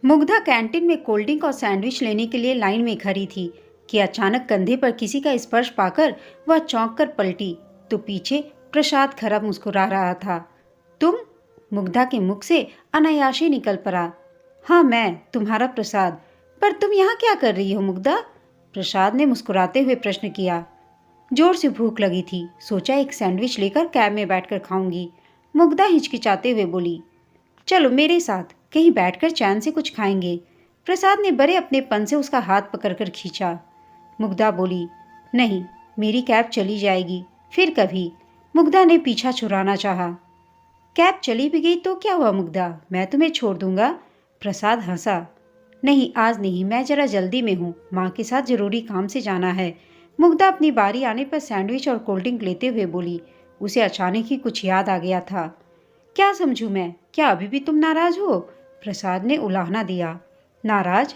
Mugdha canteen में cold drink और sandwich लेने के लिए लाइन में खड़ी थी कि अचानक कंधे पर किसी का स्पर्श पाकर वह चौंक कर पलटी तो पीछे प्रसाद खरा मुस्कुरा रहा था। तुम? मुग्धा के मुख से अनायासे निकल पड़ा। हाँ मैं, तुम्हारा प्रसाद। पर तुम यहाँ क्या कर रही हो मुग्धा? प्रसाद ने मुस्कुराते हुए प्रश्न किया। जोर से भूख लगी थी, सोचा एक सैंडविच लेकर कैब में बैठकर खाऊंगी। मुग्धा हिचकिचाते हुए बोली। चलो मेरे साथ, कहीं बैठकर चैन से कुछ खाएंगे। प्रसाद ने बड़े अपनेपन से उसका हाथ पकड़कर खींचा। मुग्धा बोली, नहीं, मेरी कैब चली जाएगी, फिर कभी। मुग्धा ने पीछा छुड़ाना चाहा। कैब चली भी गई तो क्या हुआ मुग्धा, मैं तुम्हें छोड़ दूंगा। प्रसाद हंसा। नहीं आज नहीं, मैं जरा जल्दी में हूँ, माँ के साथ जरूरी काम से जाना है। मुग्धा अपनी बारी आने पर सैंडविच और कोल्ड ड्रिंक लेते हुए बोली। उसे अचानक ही कुछ याद आ गया था। क्या समझूं मैं, क्या अभी भी तुम नाराज हो? प्रसाद ने उलाहना दिया। नाराज?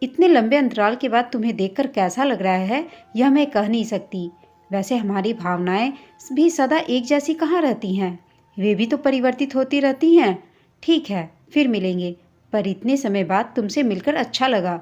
इतने लंबे अंतराल के बाद तुम्हें देखकर कैसा लग रहा है यह मैं कह नहीं सकती। वैसे हमारी भावनाएं भी सदा एक जैसी कहाँ रहती हैं, वे भी तो परिवर्तित होती रहती हैं। ठीक है, फिर मिलेंगे, पर इतने समय बाद तुमसे मिलकर अच्छा लगा।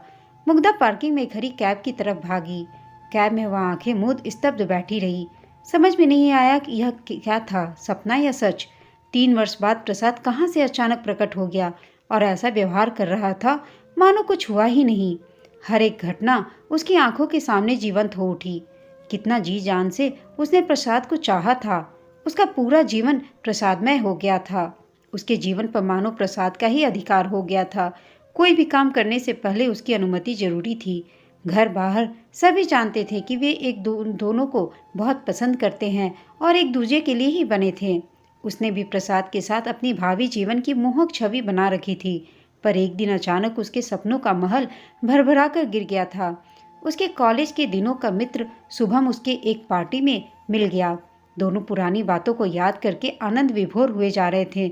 मुग्धा पार्किंग में खड़ी कैब की तरफ भागी। कैब में वह आंखें मूंद स्तब्ध बैठी रही। समझ में नहीं आया कि यह क्या था, सपना या सच। 3 वर्ष बाद प्रसाद कहाँ से अचानक प्रकट हो गया और ऐसा व्यवहार कर रहा था मानो कुछ हुआ ही नहीं। हर एक घटना उसकी आंखों के सामने जीवंत हो उठी। कितना जी जान से उसने प्रसाद को चाहा था। उसका पूरा जीवन प्रसादमय हो गया था। उसके जीवन पर मानो प्रसाद का ही अधिकार हो गया था। कोई भी काम करने से पहले उसकी अनुमति जरूरी थी। घर बाहर सभी जानते थे कि वे दोनों को बहुत पसंद करते हैं और एक दूसरे के लिए ही बने थे। उसने भी प्रसाद के साथ अपनी भावी जीवन की मोहक छवि बना रखी थी, पर एक दिन अचानक उसके सपनों का महल भरभरा कर गिर गया था। उसके कॉलेज के दिनों का मित्र शुभम उसके एक पार्टी में मिल गया। दोनों पुरानी बातों को याद करके आनंद विभोर हुए जा रहे थे।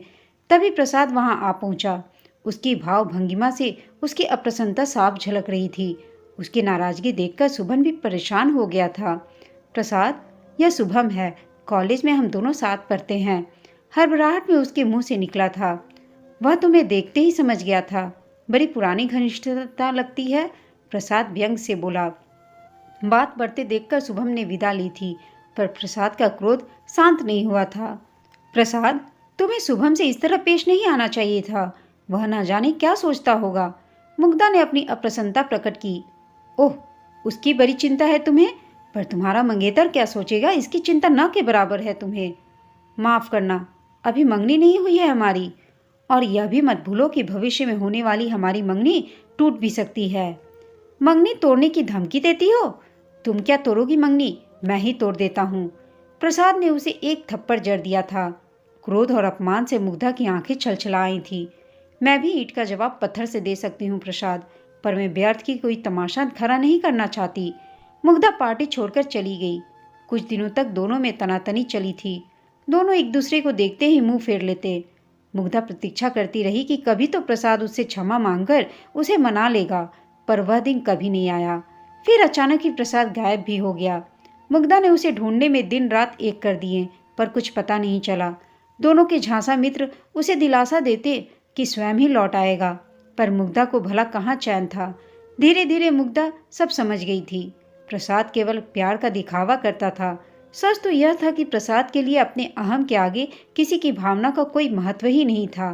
तभी प्रसाद वहां आ पहुंचा। उसकी भाव भंगिमा से उसकी अप्रसन्नता साफ झलक रही थी। उसकी नाराजगी देखकर शुभम भी परेशान हो गया था। प्रसाद, यह शुभम है, कॉलेज में हम दोनों साथ पढ़ते हैं। हड़बड़ाहट में उसके मुंह से निकला था। वह तुम्हें देखते ही समझ गया था, बड़ी पुरानी घनिष्ठता लगती है। प्रसाद व्यंग से बोला। बात बढ़ते देखकर शुभम ने विदा ली थी, पर प्रसाद का क्रोध शांत नहीं हुआ था। प्रसाद, तुम्हें शुभम से इस तरह पेश नहीं आना चाहिए था, वह ना जाने क्या सोचता होगा। मुग्धा ने अपनी अप्रसन्नता प्रकट की। ओह, उसकी बड़ी चिंता है तुम्हें, पर तुम्हारा मंगेतर क्या सोचेगा इसकी चिंता न के बराबर है तुम्हें। माफ करना, अभी मंगनी नहीं हुई है हमारी, और यह भी मत भूलो कि भविष्य में होने वाली हमारी मंगनी टूट भी सकती है। मंगनी तोड़ने की धमकी देती हो? तुम क्या तोड़ोगी मंगनी, मैं ही तोड़ देता हूँ। प्रसाद ने उसे एक थप्पड़ जड़ दिया था। क्रोध और अपमान से मुग्धा की आंखें छलछला आई थी। मैं भी ईंट का जवाब पत्थर से दे सकती हूँ प्रसाद, पर मैं व्यर्थ की कोई तमाशा खड़ा नहीं करना चाहती। मुग्धा पार्टी छोड़कर चली गई। कुछ दिनों तक दोनों में तनातनी चली थी। दोनों एक दूसरे को देखते ही मुंह फेर लेते। मुग्धा प्रतीक्षा करती रही कि कभी तो प्रसाद उससे क्षमा मांगकर उसे मना लेगा, पर वह दिन कभी नहीं आया। फिर अचानक ही प्रसाद गायब भी हो गया। मुग्धा ने उसे ढूंढने में दिन रात एक कर दिए, पर कुछ पता नहीं चला। दोनों के झांसा मित्र उसे दिलासा देते कि स्वयं ही लौट आएगा, पर मुग्धा को भला कहाँ चैन था। धीरे धीरे मुग्धा सब समझ गई थी। प्रसाद केवल प्यार का दिखावा करता था। सच तो यह था कि प्रसाद के लिए अपने अहम के आगे किसी की भावना का कोई महत्व ही नहीं था।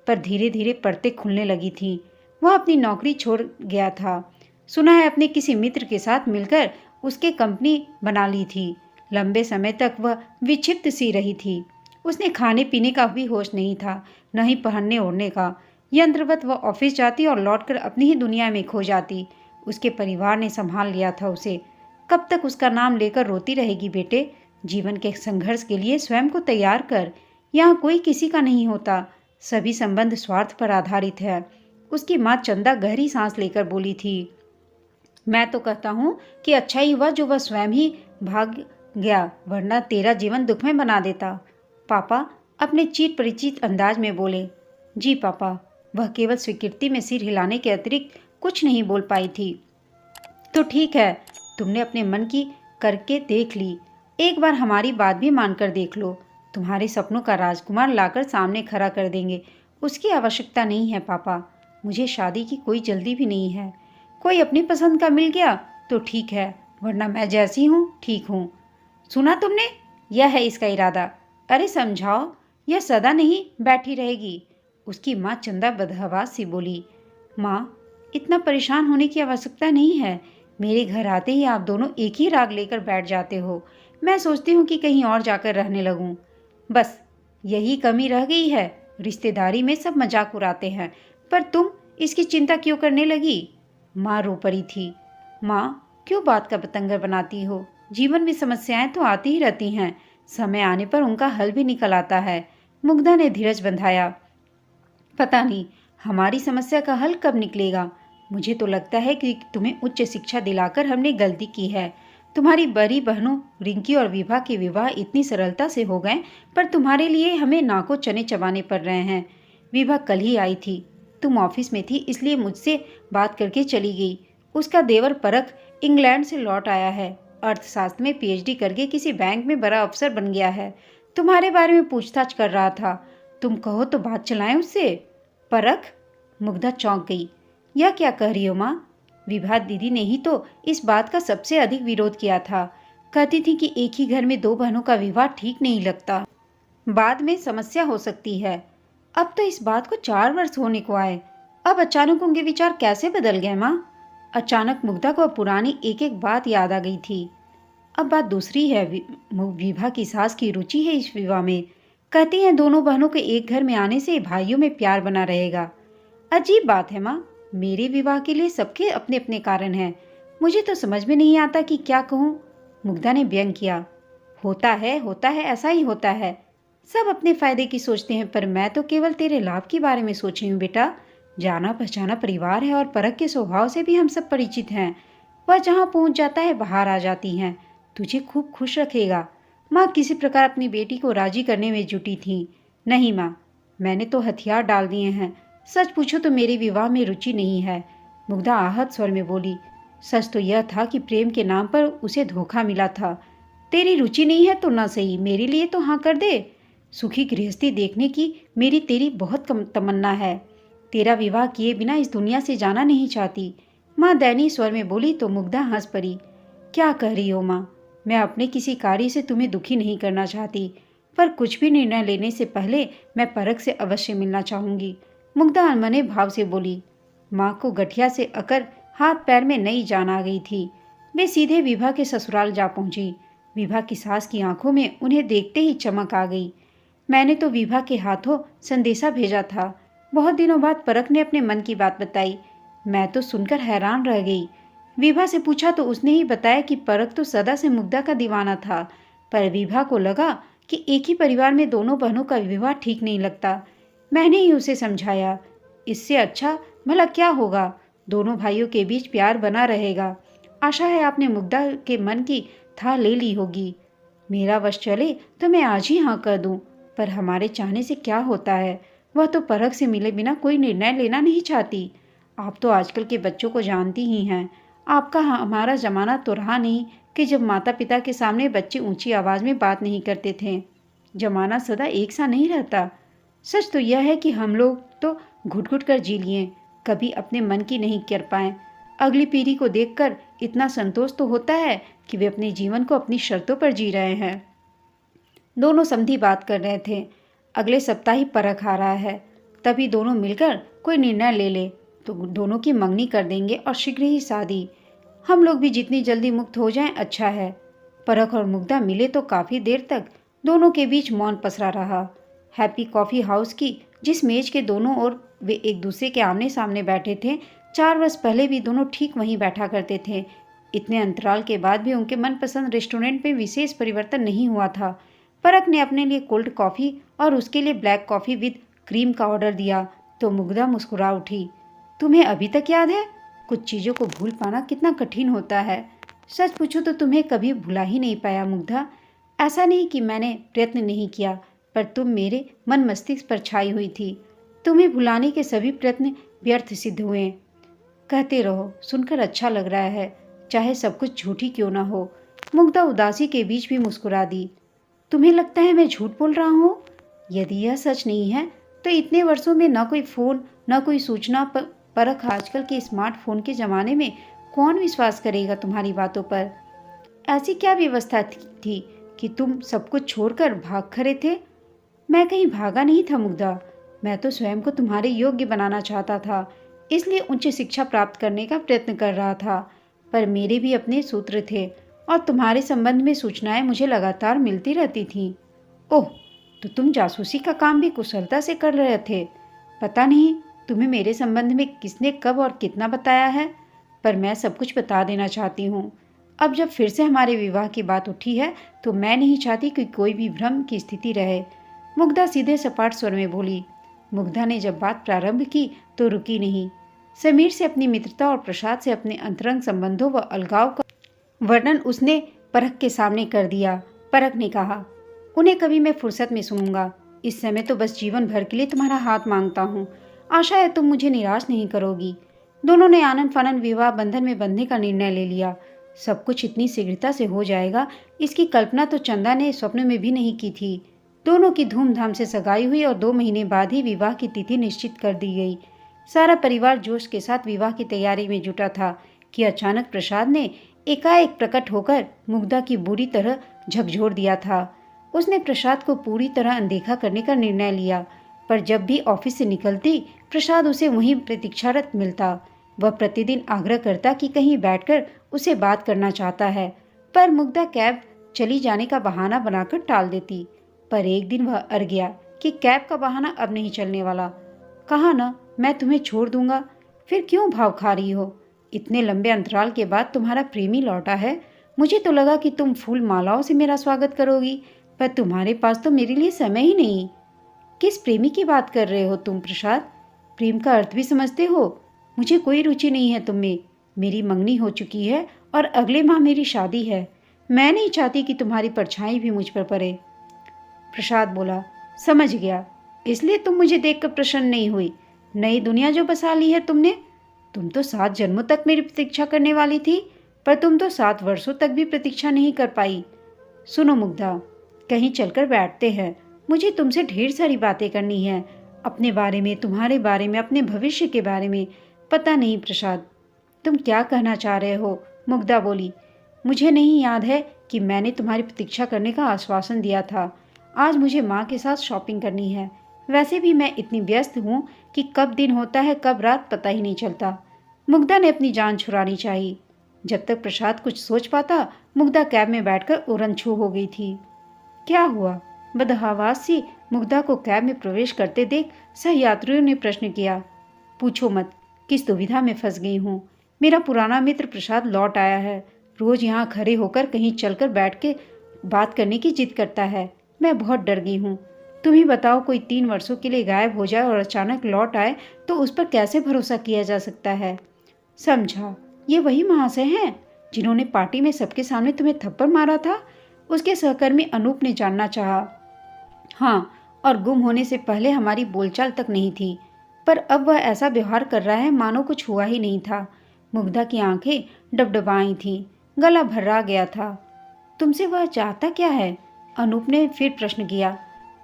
पर धीरे धीरे परतें खुलने लगी थी। वह अपनी नौकरी छोड़ गया था। सुना है अपने किसी मित्र के साथ मिलकर उसके कंपनी बना ली थी। लंबे समय तक वह विक्षिप्त सी रही थी। उसने खाने पीने का भी होश नहीं था, न ही पहनने ओढ़ने का। यंत्रवत वह ऑफिस जाती और लौटकर अपनी ही दुनिया में खो जाती। उसके परिवार ने संभाल लिया था उसे। कब तक उसका नाम लेकर रोती रहेगी बेटे? जीवन के संघर्ष के लिए स्वयं को तैयार कर। यहाँ कोई किसी का नहीं होता, सभी संबंध स्वार्थ पर आधारित है। उसकी माँ चंदा गहरी सांस लेकर बोली थी। मैं तो कहता हूँ कि अच्छा ही हुआ जो वह स्वयं ही भाग गया, वरना तेरा जीवन दुख में बना देता। पापा अपने चिर परिचित अंदाज में बोले। जी पापा। वह केवल स्वीकृति में सिर हिलाने के अतिरिक्त कुछ नहीं बोल पाई थी। तो ठीक है, तुमने अपने मन की करके देख ली, एक बार हमारी बात भी मानकर देख लो। तुम्हारे सपनों का राजकुमार लाकर सामने खड़ा कर देंगे, उसकी आवश्यकता नहीं है पापा। मुझे शादी की कोई जल्दी भी नहीं है। कोई अपनी पसंद का मिल गया तो ठीक है, वरना मैं जैसी हूँ ठीक हूँ। सुना तुमने? यह है इसका इरादा। अरे समझाओ, यह सदा नहीं बैठी रहेगी। उसकी माँ चंदा बदहवास सी बोली। माँ, इतना परेशान होने की आवश्यकता नहीं है। मेरे घर आते ही आप दोनों एक ही राग लेकर बैठ जाते हो। मैं सोचती हूँ कि कहीं और जाकर रहने लगूँ। बस यही कमी रह गई है। रिश्तेदारी में सब मजाक उड़ाते हैं, पर तुम इसकी चिंता क्यों करने लगी? माँ रो पड़ी थी। माँ, क्यों बात का बतंगर बनाती हो? जीवन में समस्याएं तो आती ही रहती हैं, समय आने पर उनका हल भी निकल आता है। मुग्धा ने धीरज बंधाया। पता नहीं हमारी समस्या का हल कब निकलेगा। मुझे तो लगता है कि तुम्हें उच्च शिक्षा दिलाकर हमने गलती की है। तुम्हारी बड़ी बहनों रिंकी और विभा के विवाह इतनी सरलता से हो गए, पर तुम्हारे लिए हमें नाकों चने चबाने पड़ रहे हैं। विभा कल ही आई थी। तुम ऑफिस में थी, इसलिए मुझसे बात करके चली गई। उसका देवर परख इंग्लैंड से लौट आया है। अर्थशास्त्र में पीएचडी करके किसी बैंक में बड़ा अफसर बन गया है। तुम्हारे बारे में पूछताछ कर रहा था। तुम कहो तो बात चलाएं उससे। परख? मुग्धा चौंक गई। यह क्या कह रही हो माँ? विभा दीदी ने ही तो इस बात का सबसे अधिक विरोध किया था। कहती थी कि एक ही घर में दो बहनों का विवाह ठीक नहीं लगता, बाद में समस्या हो सकती है। अब तो इस बात को 4 वर्ष होने को आए। अब अचानक उनके विचार कैसे बदल गए माँ? अचानक मुग्धा को पुरानी एक एक बात याद आ गई थी। अब बात दूसरी है। विभा की सास की रुचि है इस विवाह में। कहती हैं दोनों बहनों के एक घर में आने से भाइयों में प्यार बना रहेगा। अजीब बात है माँ। मेरे विवाह के लिए सबके अपने अपने कारण हैं। मुझे तो समझ में नहीं आता कि क्या कहूँ। मुग्धा ने व्यंग किया। होता है, ऐसा ही होता है। सब अपने फायदे की सोचते हैं, पर मैं तो केवल तेरे लाभ के बारे में सोच रही हूँ बेटा। जाना पहचाना परिवार है और परख के स्वभाव से भी हम सब परिचित हैं। वह जहाँ पहुँच जाता है बाहर आ जाती हैं। तुझे खूब खुश रखेगा। माँ किसी प्रकार अपनी बेटी को राजी करने में जुटी थी। नहीं माँ, मैंने तो हथियार डाल दिए हैं। सच पूछो तो मेरे विवाह में रुचि नहीं है। मुग्धा आहत स्वर में बोली। सच तो यह था कि प्रेम के नाम पर उसे धोखा मिला था। तेरी रुचि नहीं है तो ना सही, मेरे लिए तो हाँ कर दे। सुखी गृहस्थी देखने की मेरी तेरी बहुत कम तमन्ना है। तेरा विवाह किए बिना इस दुनिया से जाना नहीं चाहती। माँ दयनीय स्वर में बोली तो मुग्धा हंस पड़ी। क्या कह रही हो माँ? मैं अपने किसी कार्य से तुम्हें दुखी नहीं करना चाहती, पर कुछ भी निर्णय लेने से पहले मैं परख से अवश्य मिलना चाहूंगी। मुग्धा अनमने भाव से बोली। माँ को गठिया से अकर हाथ पैर में नई जान आ गई थी। वे सीधे विभा के ससुराल जा पहुंची। विभा की सास की आंखों में उन्हें देखते ही चमक आ गई। मैंने तो विभा के हाथों संदेशा भेजा था। बहुत दिनों बाद परख ने अपने मन की बात बताई। मैं तो सुनकर हैरान रह गई। विभा से पूछा तो उसने ही बताया कि परख तो सदा से मुग्धा का दीवाना था, पर विभा को लगा कि एक ही परिवार में दोनों बहनों का विवाह ठीक नहीं लगता। मैंने ही उसे समझाया। इससे अच्छा भला क्या होगा? दोनों भाइयों के बीच प्यार बना रहेगा। आशा है आपने मुग्धा के मन की था ले ली होगी। मेरा वश चले तो मैं आज ही हाँ कर दूं, पर हमारे चाहने से क्या होता है? वह तो परख से मिले बिना कोई निर्णय लेना नहीं चाहती। आप तो आजकल के बच्चों को जानती ही हैं। आपका हमारा जमाना तो रहा नहीं कि जब माता पिता के सामने बच्चे ऊंची आवाज़ में बात नहीं करते थे। जमाना सदा एक सा नहीं रहता। सच तो यह है कि हम लोग तो घुट घुट कर जी लिए, कभी अपने मन की नहीं कर पाए। अगली पीढ़ी को देखकर इतना संतोष तो होता है कि वे अपने जीवन को अपनी शर्तों पर जी रहे हैं। दोनों समधी बात कर रहे थे। अगले सप्ताह ही परख आ रहा है, तभी दोनों मिलकर कोई निर्णय ले ले तो दोनों की मंगनी कर देंगे और शीघ्र ही शादी। हम लोग भी जितनी जल्दी मुक्त हो जाएं अच्छा है। परख और मुग्धा मिले तो काफ़ी देर तक दोनों के बीच मौन पसरा रहा। हैप्पी कॉफ़ी हाउस की जिस मेज के दोनों ओर वे एक दूसरे के आमने सामने बैठे थे, 4 वर्ष पहले भी दोनों ठीक वहीं बैठा करते थे। इतने अंतराल के बाद भी उनके मनपसंद रेस्टोरेंट में विशेष परिवर्तन नहीं हुआ था। परख ने अपने लिए कोल्ड कॉफ़ी और उसके लिए ब्लैक कॉफ़ी विद क्रीम का ऑर्डर दिया तो मुग्धा मुस्कुरा उठी। तुम्हें अभी तक याद है? कुछ चीज़ों को भूल पाना कितना कठिन होता है। सच पूछो तो तुम्हें कभी भुला ही नहीं पाया मुग्धा। ऐसा नहीं कि मैंने प्रयत्न नहीं किया, पर तुम मेरे मन मस्तिष्क पर छाई हुई थी। तुम्हें भुलाने के सभी प्रयत्न व्यर्थ सिद्ध हुए। कहते रहो, सुनकर अच्छा लग रहा है, चाहे सब कुछ झूठी क्यों ना हो। मुग्धा उदासी के बीच भी मुस्कुरा दी। तुम्हें लगता है मैं झूठ बोल रहा हूँ? यदि यह सच नहीं है तो इतने वर्षों में न कोई फ़ोन न कोई सूचना परख आजकल के स्मार्टफोन के ज़माने में कौन विश्वास करेगा तुम्हारी बातों पर। ऐसी क्या व्यवस्था थी कि तुम सब कुछ छोड़कर भाग खड़े थे? मैं कहीं भागा नहीं था मुग्धा। मैं तो स्वयं को तुम्हारे योग्य बनाना चाहता था, इसलिए उच्च शिक्षा प्राप्त करने का प्रयत्न कर रहा था। पर मेरे भी अपने सूत्र थे और तुम्हारे संबंध में सूचनाएं मुझे लगातार मिलती रहती थीं। ओह, तो तुम जासूसी का काम भी कुशलता से कर रहे थे। पता नहीं तुम्हें मेरे संबंध में किसने कब और कितना बताया है, पर मैं सब कुछ बता देना चाहती हूँ। अब जब फिर से हमारे विवाह की बात उठी है तो मैं नहीं चाहती कि कोई भी भ्रम की स्थिति रहे। मुग्धा सीधे सपाट स्वर में बोली। मुग्धा ने जब बात प्रारंभ की तो रुकी नहीं। समीर से अपनी मित्रता और प्रसाद से अपने अंतरंग संबंधों व अलगाव का वर्णन उसने परख के सामने कर दिया। परख ने कहा, उन्हें कभी मैं फुर्सत में सुनूंगा। इस समय तो बस जीवन भर के लिए तुम्हारा हाथ मांगता हूँ। आशा है तुम मुझे निराश नहीं करोगी। दोनों ने आनन फानन विवाह बंधन में बंधने का निर्णय ले लिया। सब कुछ इतनी शीघ्रता से हो जाएगा, इसकी कल्पना तो चंदा ने स्वप्न में भी नहीं की थी। दोनों की धूमधाम से सगाई हुई और 2 महीने बाद ही विवाह की तिथि निश्चित कर दी गई। सारा परिवार जोश के साथ विवाह की तैयारी में जुटा था कि अचानक प्रसाद ने एकाएक प्रकट होकर मुग्धा की बुरी तरह झकझोर दिया था। उसने प्रसाद को पूरी तरह अनदेखा करने का निर्णय लिया, पर जब भी ऑफिस से निकलती प्रसाद उसे वहीं प्रतीक्षारत मिलता। वह प्रतिदिन आग्रह करता कि कहीं बैठकर उसे बात करना चाहता है, पर मुग्धा कैब चली जाने का बहाना बनाकर टाल देती। पर एक दिन वह अड़ गया कि कैब का बहाना अब नहीं चलने वाला। कहा ना, मैं तुम्हें छोड़ दूंगा, फिर क्यों भाव खा रही हो? इतने लंबे अंतराल के बाद तुम्हारा प्रेमी लौटा है। मुझे तो लगा कि तुम फूल मालाओं से मेरा स्वागत करोगी, पर तुम्हारे पास तो मेरे लिए समय ही नहीं। किस प्रेमी की बात कर रहे हो तुम प्रसाद? प्रेम का अर्थ भी समझते हो? मुझे कोई रुचि नहीं है तुम में। मेरी मंगनी हो चुकी है और अगले माह मेरी शादी है। मैं नहीं चाहती कि तुम्हारी परछाई भी मुझ पर पड़े। प्रसाद बोला, समझ गया, इसलिए तुम मुझे देखकर प्रसन्न नहीं हुई। नई दुनिया जो बसा ली है तुमने। तुम तो 7 जन्मों तक मेरी प्रतीक्षा करने वाली थी, पर तुम तो 7 वर्षों तक भी प्रतीक्षा नहीं कर पाई। सुनो मुग्धा, कहीं चलकर बैठते हैं। मुझे तुमसे ढेर सारी बातें करनी है, अपने बारे में, तुम्हारे बारे में, अपने भविष्य के बारे में। पता नहीं प्रसाद, तुम क्या कहना चाह रहे हो? मुग्धा बोली। मुझे नहीं याद है कि मैंने तुम्हारी प्रतीक्षा करने का आश्वासन दिया था। आज मुझे माँ के साथ शॉपिंग करनी है। वैसे भी मैं इतनी व्यस्त हूँ कि कब दिन होता है कब रात पता ही नहीं चलता। मुग्धा ने अपनी जान छुड़ानी चाहिए। जब तक प्रसाद कुछ सोच पाता, मुग्धा कैब में बैठकर उड़न-छू हो गई थी। क्या हुआ? बदहवास सी मुग्धा को कैब में प्रवेश करते देख सहयात्रियों ने प्रश्न किया। पूछो मत, किस दुविधा में फंस गई हूँ। मेरा पुराना मित्र प्रसाद लौट आया है। रोज यहाँ खड़े होकर कहीं चलकर बैठ के बात करने की जिद करता है। मैं बहुत डर गई हूँ। तुम ही बताओ, कोई 3 वर्षों के लिए गायब हो जाए और अचानक लौट आए तो उस पर कैसे भरोसा किया जा सकता है? समझा, ये वही महाशय हैं जिन्होंने पार्टी में सबके सामने तुम्हें थप्पड़ मारा था? उसके सहकर्मी अनूप ने जानना चाहा। हाँ, और गुम होने से पहले हमारी बोलचाल तक नहीं थी, पर अब वह ऐसा व्यवहार कर रहा है मानो कुछ हुआ ही नहीं था। मुग्धा की आंखें डबडबाई थीं, गला भर्रा गया था। तुमसे वह चाहता क्या है? अनूप ने फिर प्रश्न किया।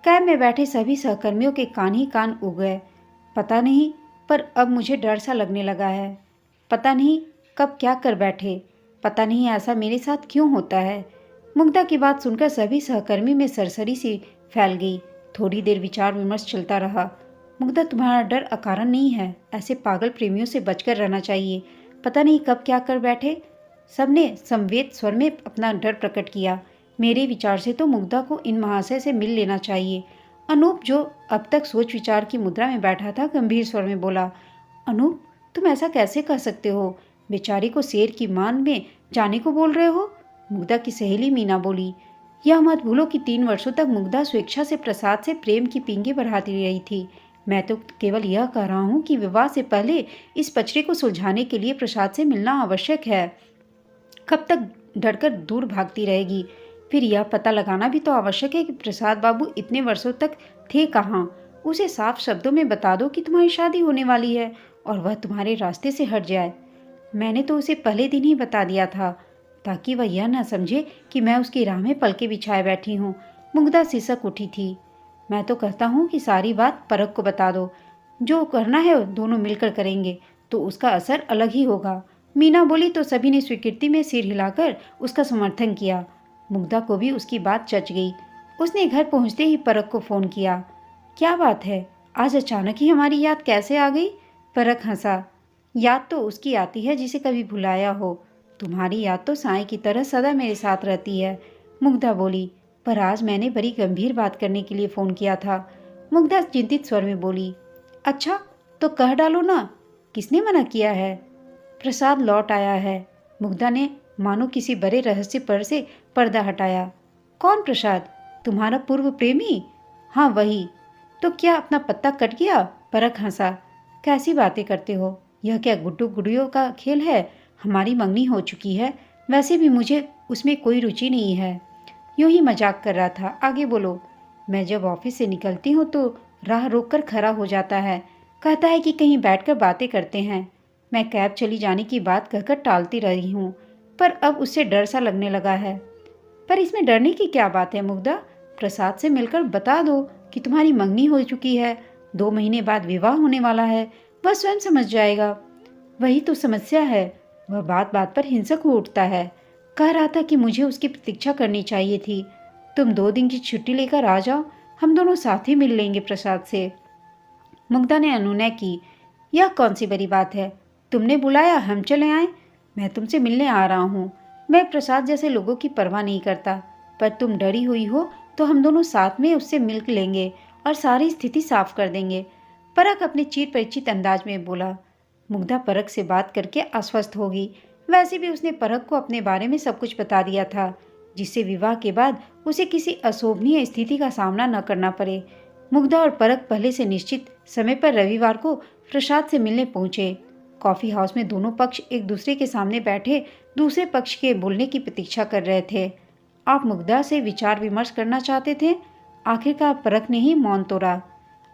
कैब में बैठे सभी सहकर्मियों के कान ही कान उग गए। पता नहीं, पर अब मुझे डर सा लगने लगा है। पता नहीं कब क्या कर बैठे। पता नहीं ऐसा मेरे साथ क्यों होता है। मुग्धा की बात सुनकर सभी सहकर्मी में सरसरी सी फैल गई। थोड़ी देर विचार विमर्श चलता रहा। मुग्धा, तुम्हारा डर अकारण नहीं है। ऐसे पागल प्रेमियों से बचकर रहना चाहिए। पता नहीं कब क्या कर बैठे। सबने संवेद स्वर में अपना डर प्रकट किया। मेरे विचार से तो मुग्धा को इन महाशय से मिल लेना चाहिए। अनूप, जो अब तक सोच विचार की मुद्रा में बैठा था, गंभीर स्वर में बोला। अनूप, तुम ऐसा कैसे कह सकते हो? बेचारी को शेर की मान में जाने को बोल रहे हो? मुग्धा की सहेली मीना बोली। यह मत भूलो कि 3 वर्षों तक मुग्धा स्वेच्छा से प्रसाद से प्रेम की पींगे बढ़ाती रही थी। मैं तो केवल यह कह रहा हूँ कि विवाह से पहले इस पचड़े को सुलझाने के लिए प्रसाद से मिलना आवश्यक है। कब तक डरकर दूर भागती रहेगी? फिर यह पता लगाना भी तो आवश्यक है कि प्रसाद बाबू इतने वर्षों तक थे कहाँ। उसे साफ शब्दों में बता दो कि तुम्हारी शादी होने वाली है और वह तुम्हारे रास्ते से हट जाए। मैंने तो उसे पहले दिन ही बता दिया था, ताकि वह यह न समझे कि मैं उसकी राह में पलके बिछाए बैठी हूँ। मुग्धा सिसक उठी थी। मैं तो कहता हूँ कि सारी बात परख को बता दो। जो करना है दोनों मिलकर करेंगे। तो उसका असर अलग ही होगा। मीना बोली तो सभी ने स्वीकृति में सिर हिलाकर उसका समर्थन किया। मुग्धा को भी उसकी बात जच गई। उसने घर पहुंचते ही परख को फ़ोन किया। क्या बात है, आज अचानक ही हमारी याद कैसे आ गई? परख हंसा। याद तो उसकी आती है जिसे कभी भुलाया हो। तुम्हारी याद तो साईं की तरह सदा मेरे साथ रहती है। मुग्धा बोली, पर आज मैंने बड़ी गंभीर बात करने के लिए फ़ोन किया था। मुग्धा चिंतित स्वर में बोली, अच्छा तो कह डालो ना, किसने मना किया है? प्रसाद लौट आया है। मुग्धा ने मानो किसी बड़े रहस्य पर से पर्दा हटाया। कौन प्रसाद? तुम्हारा पूर्व प्रेमी? हाँ वही। तो क्या अपना पत्ता कट गया? परख हंसा। कैसी बातें करते हो, यह क्या गुड्डू गुड़ियों का खेल है? हमारी मंगनी हो चुकी है, वैसे भी मुझे उसमें कोई रुचि नहीं है। यूं ही मजाक कर रहा था, आगे बोलो। मैं जब ऑफिस से निकलती हूँ तो राह रोककर खड़ा हो जाता है, कहता है कि कहीं बैठकर बातें करते हैं। मैं कैब चली जाने की बात कहकर टालती रही हूँ, पर अब उससे डर सा लगने लगा है। पर इसमें डरने की क्या बात है मुग्धा? प्रसाद से मिलकर बता दो कि तुम्हारी मंगनी हो चुकी है, 2 महीने बाद विवाह होने वाला है, वह स्वयं समझ जाएगा। वही तो समस्या है, वह बात बात पर हिंसक हो उठता है। कह रहा था कि मुझे उसकी प्रतीक्षा करनी चाहिए थी। तुम 2 दिन की छुट्टी लेकर आ जाओ, हम दोनों साथ ही मिल लेंगे प्रसाद से। मुग्धा ने अनुनय की। यह कौन सी बड़ी बात है, तुमने बुलाया हम चले आए। मैं तुमसे मिलने आ रहा हूँ। मैं प्रसाद जैसे लोगों की परवाह नहीं करता, पर तुम डरी हुई हो तो हम दोनों साथ में उससे मिल लेंगे और सारी स्थिति साफ कर देंगे। परख अपने चिर परिचित अंदाज में बोला। मुग्धा परख से बात करके आश्वस्त होगी। वैसे भी उसने परख को अपने बारे में सब कुछ बता दिया था, जिससे विवाह के बाद उसे किसी अशोभनीय स्थिति का सामना न करना पड़े। मुग्धा और परख पहले से निश्चित समय पर रविवार को प्रसाद से मिलने पहुंचे। कॉफ़ी हाउस में दोनों पक्ष एक दूसरे के सामने बैठे दूसरे पक्ष के बोलने की प्रतीक्षा कर रहे थे। आप मुग्धा से विचार विमर्श करना चाहते थे? आखिरकार परख ने ही मौन तोड़ा।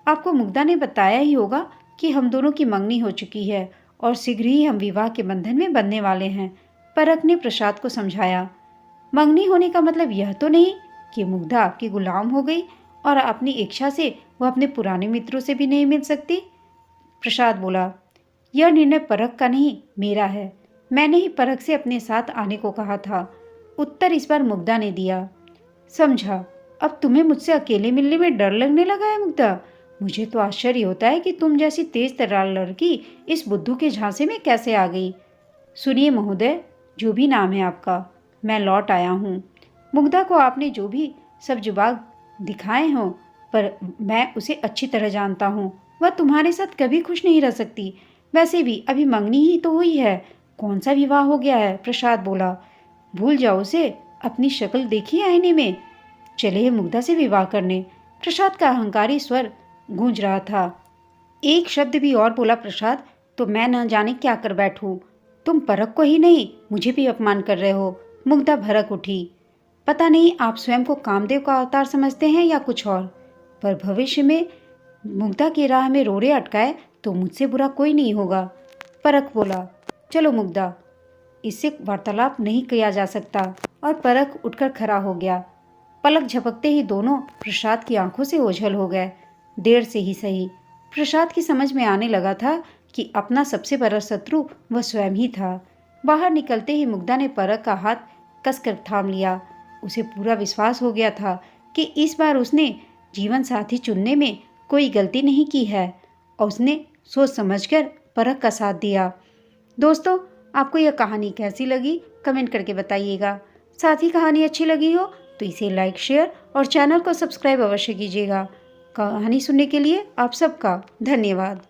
आपको मुग्धा ने बताया ही होगा कि हम दोनों की मंगनी हो चुकी है और शीघ्र ही हम विवाह के बंधन में बंधने वाले हैं। परख ने प्रसाद को समझाया। मंगनी होने का मतलब यह तो नहीं कि मुग्धा आपकी गुलाम हो गई और अपनी इच्छा से वह अपने पुराने मित्रों से भी नहीं मिल सकती। प्रसाद बोला, यह निर्णय परख का नहीं, मेरा है। मैंने ही परख से अपने साथ आने को कहा था। उत्तर इस बार मुग्धा ने दिया। समझा, अब तुम्हें मुझसे अकेले मिलने में डर लगने लगा है मुग्धा? मुझे तो आश्चर्य होता है कि तुम जैसी तेज तर्रार लड़की इस बुद्धू के झांसे में कैसे आ गई। सुनिए महोदय, जो भी नाम है आपका, मैं लौट आया हूँ। मुग्धा को आपने जो भी सब जुबान दिखाए हों, पर मैं उसे अच्छी तरह जानता हूँ। वह तुम्हारे साथ कभी खुश नहीं रह सकती। वैसे भी अभी मंगनी ही तो हुई है, कौन सा विवाह हो गया है? प्रसाद बोला। भूल जाओ उसे, अपनी शक्ल देखी आईने में। चले मुग्धा से विवाह करने। प्रसाद का अहंकारी स्वर गूंज रहा था। एक शब्द भी और बोला प्रसाद तो मैं न जाने क्या कर बैठूं। तुम परख को ही नहीं, मुझे भी अपमान कर रहे हो। मुग्धा भड़क उठी। पता नहीं आप स्वयं को कामदेव का अवतार समझते हैं या कुछ और, पर भविष्य में मुग्धा की राह में रोड़े अटकाए तो मुझसे बुरा कोई नहीं होगा। परख बोला, चलो मुग्धा, इससे वार्तालाप नहीं किया जा सकता। और परख उठकर खड़ा हो गया। पलक झपकते ही दोनों प्रसाद की आंखों से ओझल हो गए। देर से ही सही, प्रसाद की समझ में आने लगा था कि अपना सबसे बड़ा शत्रु वह स्वयं ही था। बाहर निकलते ही मुग्धा ने परख का हाथ कसकर थाम लिया। उसे पूरा विश्वास हो गया था कि इस बार उसने जीवन साथी चुनने में कोई गलती नहीं की है और उसने सोच समझकर परख का साथ दिया। दोस्तों, आपको यह कहानी कैसी लगी कमेंट करके बताइएगा। साथ ही कहानी अच्छी लगी हो तो इसे लाइक, शेयर और चैनल को सब्सक्राइब अवश्य कीजिएगा। कहानी सुनने के लिए आप सबका धन्यवाद।